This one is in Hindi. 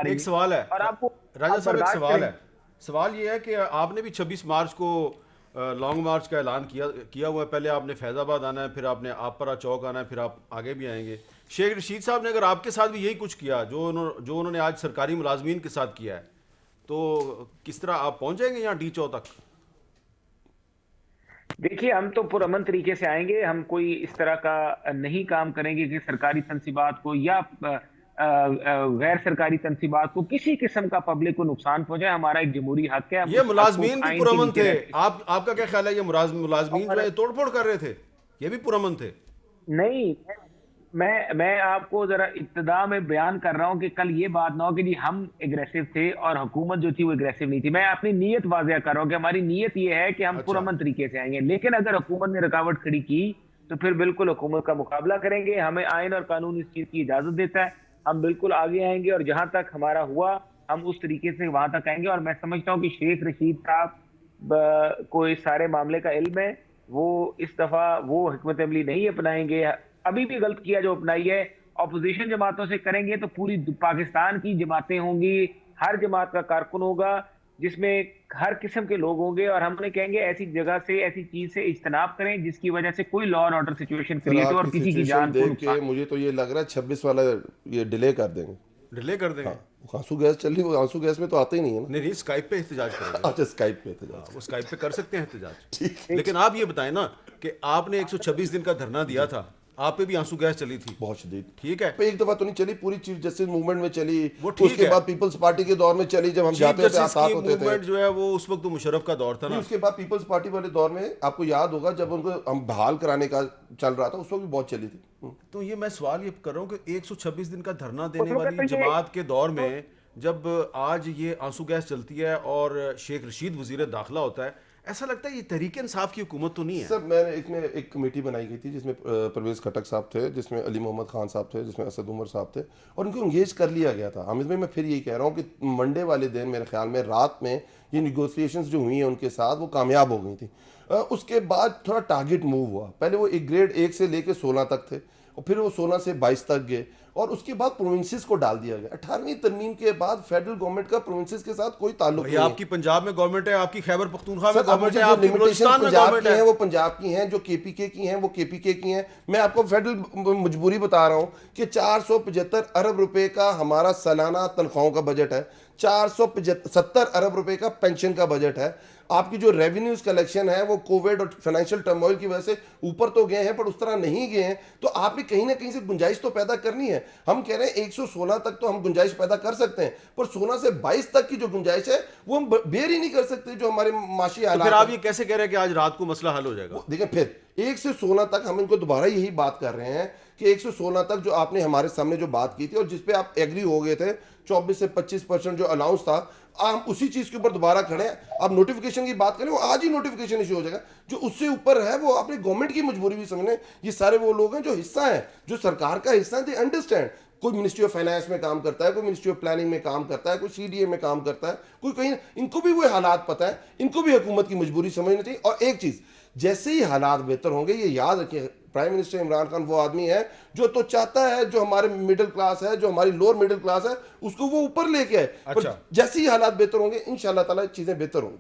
रही एक है सवाल है और आपको राजा आप साहब, एक बर्दाश्त सवाल करेंगे। है। सवाल ये है कि आपने भी 26 मार्च को लॉन्ग मार्च का ऐलान किया किया हुआ है। पहले आपने फैज़ाबाद आना है, फिर आपने आपरा चौक आना है, फिर आप आगे भी आएंगे। शेख रशीद साहब ने अगर आपके साथ भी यही कुछ किया जो उन्होंने आज सरकारी मुलाजमीन के साथ किया है, तो किस तरह आप पहुंच जाएंगे यहाँ डी चौ तक? देखिए, हम तो पुरअमन तरीके से आएंगे। हम कोई इस तरह का नहीं काम करेंगे कि सरकारी तनसीबात को या गैर सरकारी तनसीबात को किसी किस्म का पब्लिक को नुकसान पहुंचाए। हमारा एक जमहूरी हक है, हम ये उस हक को उस मुलाजमीन भी आइन के पुरअमन नीचे थे। रहते हैं। आपका क्या ख्याल है, ये मुलाजमीन जो और है तोड़ फोड़ कर रहे थे, ये भी पुरअमन थे? नहीं, मैं आपको जरा इब्तिदा में बयान कर रहा हूं कि कल ये बात ना हो कि जी हम एग्रेसिव थे और हुकूमत जो थी वो एग्रेसिव नहीं थी। मैं अपनी नीयत वाज़ेह कर रहा हूं कि हमारी नीयत ये है कि हम अच्छा। पुरअमन तरीके से आएंगे, लेकिन अगर हुकूमत ने रुकावट खड़ी की तो फिर बिल्कुल हुकूमत का मुकाबला करेंगे। हमें आइन और कानून इस चीज की इजाजत देता है। हम बिल्कुल आगे आएंगे और जहां तक हमारा हुआ हम उस तरीके से वहां तक आएंगे। और मैं समझता हूं कि शेख रशीद साहब को इस सारे मामले का इल्म है। वो इस दफा वो हिकमत अमली नहीं अपनाएंगे। अभी भी गलत किया जो अपनाई है। ऑपोजिशन जमातों से करेंगे तो पूरी पाकिस्तान की जमातें होंगी, हर जमात का कारकुन होगा जिसमें हर किस्म के लोग होंगे, और हम उन्हें कहेंगे ऐसी जगह से ऐसी चीज से इज्तनाब करें जिसकी वजह से कोई law and order situation sir create हो और आपकी किसी की सिचुएशन जान को देख नुकसान। के मुझे तो ये लग रहा है 26 वाला ये डिले कर देंगे। डिले कर देंगे? हाँ, आंसू गैस चल रही, वो आंसू गैस में तो आते ही नहीं है नहीं नहीं, स्काइप पे एहतजाज करेंगे। ना। अच्छा, स्काइप पे तो हाँ, वो स्काइप पे कर सकते हैं एहतजाज। ठीक लेकिन आप ये बताएं ना कि आपने 126 दिन का धरना दिया था, आप पे भी आंसू गैस चली थी। बहुत शदीद। ठीक है, पे एक दफा तो नहीं चली, पूरी चीफ जस्टिस मूवमेंट में चली, वो ठीक उसके है। बाद पीपल्स पार्टी के दौर में चली, जब हम चीफ जाते थे जस्टिस साथ की होते थे। मूवमेंट जो है वो उस वक्त तो मुशर्रफ का दौर था नहीं, ना। उसके बाद पीपल्स पार्टी वाले दौर में आपको याद होगा जब उनको हम बहाल कराने का चल रहा था, उस वक्त भी बहुत चली थी। तो ये मैं सवाल ये कर रहा हूँ कि 126 दिन का धरना देने उस वक्त वाली तो ये जमात के दौर में जब आज ये आंसू गैस चलती है और शेख रशीद वजीर दाखिला होता है, ऐसा लगता है ये तहरीक इंसाफ की हुकूमत तो नहीं है? सर मैंने एक कमेटी बनाई गई थी जिसमें परवेज खटक साहब थे, जिसमें अली मोहम्मद खान साहब थे, जिसमें असद उमर साहब थे, और उनको इंगेज कर लिया गया था। हामिद भाई, मैं फिर यही कह रहा हूँ कि मंडे वाले दिन मेरे ख्याल में रात में ये निगोसिएशंस जो हुई हैं उनके साथ वो कामयाब हो गई थी। उसके बाद थोड़ा टारगेट मूव हुआ। पहले वो एक ग्रेड 1 से लेकर 16 तक थे, और फिर वो 16 से 22 तक गए, और उसके बाद प्रोविंसेस को डाल दिया गया। 18वीं तरमीम के बाद फेडरल गवर्नमेंट का प्रोविंसेस के साथ कोई ताल्लुक भाई नहीं है। आपकी पंजाब में गवर्नमेंट है, आपकी खैबर पख्तूनख्वा में सर, अब गवर्नमेंट मुझे है, जो आपकी लिमिटेशन बलूचिस्तान में पंजाब गवर्नमेंट की हैं है। वो पंजाब की हैं, जो केपीके की हैं वो केपीके की हैं। मैं आपको फेडरल मजबूरी बता रहा हूँ कि 475 अरब रुपए का हमारा सालाना तनख्वाहों का बजट है, 470 अरब रुपए का पेंशन का बजट है। आपकी जो रेवेन्यूज कलेक्शन है वो कोविड और फाइनेंशियल टर्मोइल की वजह से ऊपर तो गए हैं, पर उस तरह नहीं गए हैं। तो आपने कहीं ना कहीं से गुंजाइश तो पैदा करनी है। हम कह रहे हैं 116 तक तो हम गुंजाइश पैदा कर सकते हैं, पर 16 से 22 तक की जो गुंजाइश है वो हम बेर ही नहीं कर सकते, जो हमारे माशी तो हालात फिर आप हैं। ये कैसे कह रहे हैं कि आज रात को मसला हल हो जाएगा? देखिए, फिर 1 से 16 तक हम इनको दोबारा यही बात कर रहे हैं कि 1 से 16 तक जो आपने हमारे सामने जो बात की थी और जिसपे आप एग्री हो गए थे, 24 से 25% जो अलाउंस था, हम उसी चीज के ऊपर दोबारा खड़े हैं। आप नोटिफिकेशन की बात करें, वो आज ही नोटिफिकेशन इशू हो जाएगा। जो उससे ऊपर है वो आपने गवर्नमेंट की मजबूरी भी समझने। ये सारे वो लोग हैं जो हिस्सा है, जो सरकार का हिस्सा है, दे अंडरस्टैंड। कोई मिनिस्ट्री ऑफ फाइनेंस में काम करता है, कोई मिनिस्ट्री ऑफ प्लानिंग में काम करता है, कोई सीडीए में काम करता है, कोई कहीं, इनको भी वो हालात पता है, इनको भी हुकूमत की मजबूरी समझनी चाहिए। और एक चीज, जैसे ही हालात बेहतर होंगे, ये याद रखिए, प्राइम मिनिस्टर इमरान खान वो आदमी है जो तो चाहता है जो हमारे मिडिल क्लास है, जो हमारी लोअर मिडिल क्लास है, उसको वो ऊपर लेके आए। अच्छा। जैसे ही हालात बेहतर होंगे इंशाल्लाह ताला चीजें बेहतर होंगी।